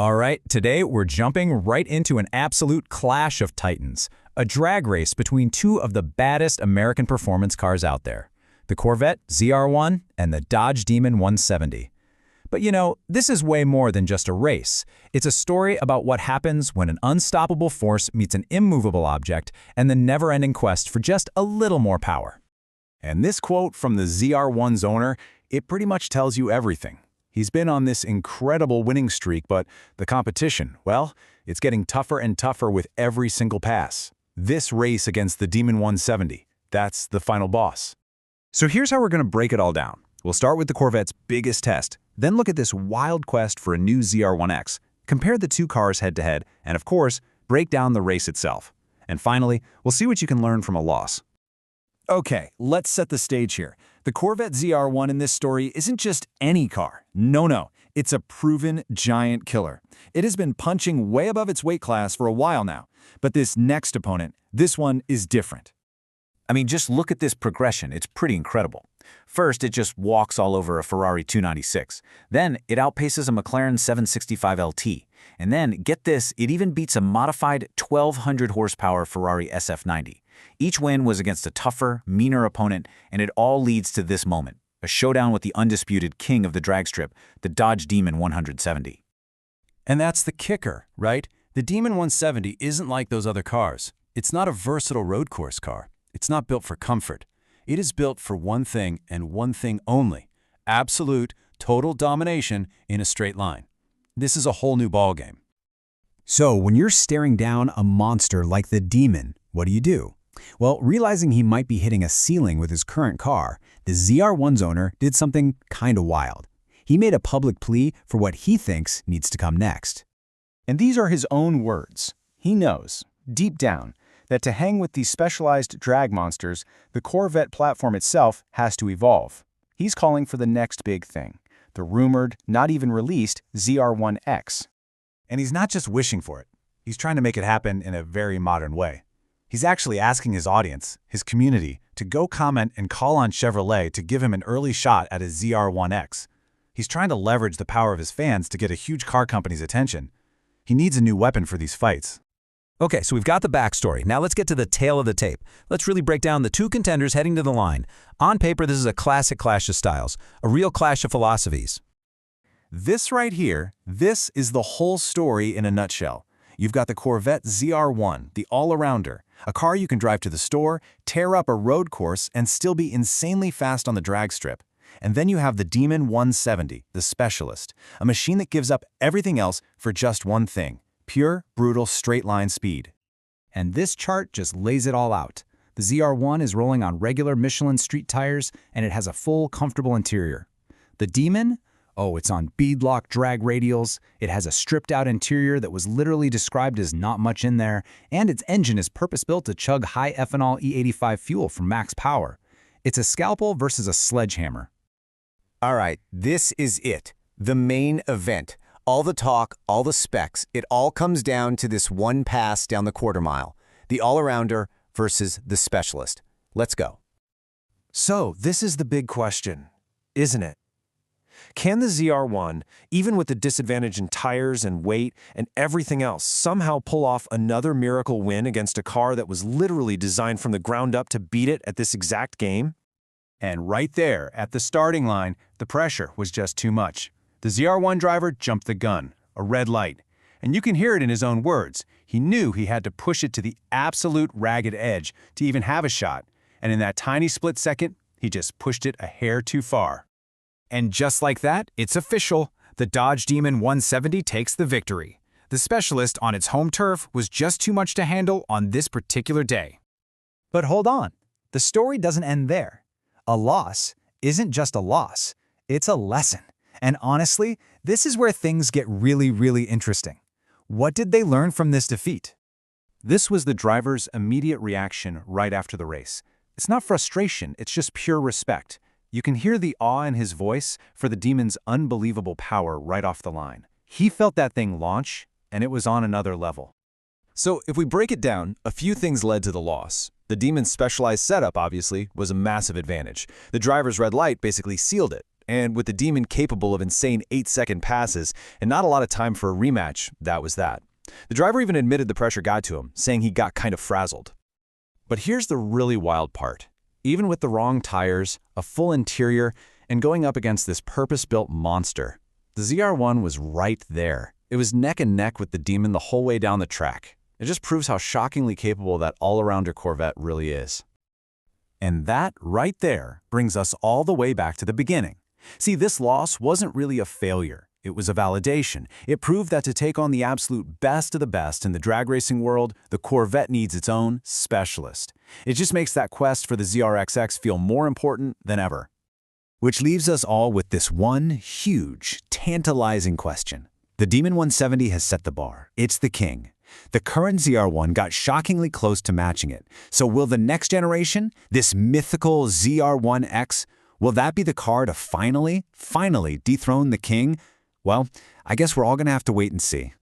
All right, today we're jumping right into an absolute clash of titans, a drag race between two of the baddest American performance cars out there, the Corvette ZR1 and the Dodge Demon 170. But you know, this is way more than just a race. It's a story about what happens when an unstoppable force meets an immovable object and the never-ending quest for just a little more power. And this quote from the ZR1's owner, it pretty much tells you everything. He's been on this incredible winning streak, but the competition, well, it's getting tougher and tougher with every single pass. This race against the Demon 170, that's the final boss. So here's how we're going to break it all down. We'll start with the Corvette's biggest test, then look at this wild quest for a new ZR1X, compare the two cars head-to-head, and of course, break down the race itself. And finally, we'll see what you can learn from a loss. Okay, let's set the stage here. The Corvette ZR1 in this story isn't just any car. No, it's a proven giant killer. It has been punching way above its weight class for a while now. But this next opponent, this one is different. I mean, just look at this progression. It's pretty incredible. First, it just walks all over a Ferrari 296. Then, it outpaces a McLaren 765 LT. And then, get this, it even beats a modified 1,200 horsepower Ferrari SF90. Each win was against a tougher, meaner opponent, and it all leads to this moment, a showdown with the undisputed king of the drag strip, the Dodge Demon 170. And that's the kicker, right? The Demon 170 isn't like those other cars. It's not a versatile road course car. It's not built for comfort. It is built for one thing and one thing only: absolute, total domination in a straight line. This is a whole new ballgame. So when you're staring down a monster like the Demon, what do? Well, realizing he might be hitting a ceiling with his current car, the ZR1's owner did something kinda wild. He made a public plea for what he thinks needs to come next. And these are his own words. He knows, deep down, that to hang with these specialized drag monsters, the Corvette platform itself has to evolve. He's calling for the next big thing, the rumored, not even released ZR1X. And he's not just wishing for it. He's trying to make it happen in a very modern way. He's actually asking his audience, his community, to go comment and call on Chevrolet to give him an early shot at his ZR1X. He's trying to leverage the power of his fans to get a huge car company's attention. He needs a new weapon for these fights. Okay, so we've got the backstory. Now let's get to the tail of the tape. Let's really break down the two contenders heading to the line. On paper, this is a classic clash of styles, a real clash of philosophies. This right here, this is the whole story in a nutshell. You've got the Corvette ZR1, the all-arounder, a car you can drive to the store, tear up a road course, and still be insanely fast on the drag strip. And then you have the Demon 170, the specialist, a machine that gives up everything else for just one thing: pure, brutal, straight-line speed. And this chart just lays it all out. The ZR1 is rolling on regular Michelin street tires, and it has a full, comfortable interior. The Demon? Oh, it's on beadlock drag radials, it has a stripped-out interior that was literally described as not much in there, and its engine is purpose-built to chug high ethanol E85 fuel for max power. It's a scalpel versus a sledgehammer. All right, this is it. The main event. All the talk, all the specs, it all comes down to this one pass down the quarter mile. The all-arounder versus the specialist. Let's go. So, this is the big question, isn't it? Can the ZR1, even with the disadvantage in tires and weight and everything else, somehow pull off another miracle win against a car that was literally designed from the ground up to beat it at this exact game? And right there, at the starting line, the pressure was just too much. The ZR1 driver jumped the gun, a red light. And you can hear it in his own words. He knew he had to push it to the absolute ragged edge to even have a shot. And in that tiny split second, he just pushed it a hair too far. And just like that, it's official. The Dodge Demon 170 takes the victory. The specialist on its home turf was just too much to handle on this particular day. But hold on, the story doesn't end there. A loss isn't just a loss, it's a lesson. And honestly, this is where things get really interesting. What did they learn from this defeat? This was the driver's immediate reaction right after the race. It's not frustration, it's just pure respect. You can hear the awe in his voice for the Demon's unbelievable power right off the line. He felt that thing launch, and it was on another level. So if we break it down, a few things led to the loss. The Demon's specialized setup, obviously, was a massive advantage. The driver's red light basically sealed it. And with the Demon capable of insane 8-second passes and not a lot of time for a rematch, that was that. The driver even admitted the pressure got to him, saying he got kind of frazzled. But here's the really wild part. Even with the wrong tires, a full interior, and going up against this purpose-built monster, the ZR1 was right there. It was neck and neck with the Demon the whole way down the track. It just proves how shockingly capable that all-arounder Corvette really is. And that, right there, brings us all the way back to the beginning. See, this loss wasn't really a failure. It was a validation. It proved that to take on the absolute best of the best in the drag racing world, the Corvette needs its own specialist. It just makes that quest for the ZR1X feel more important than ever. Which leaves us all with this one huge, tantalizing question. The Demon 170 has set the bar. It's the king. The current ZR1 got shockingly close to matching it. So will the next generation, this mythical ZR1X, will that be the car to finally dethrone the king? Well, I guess we're all going to have to wait and see.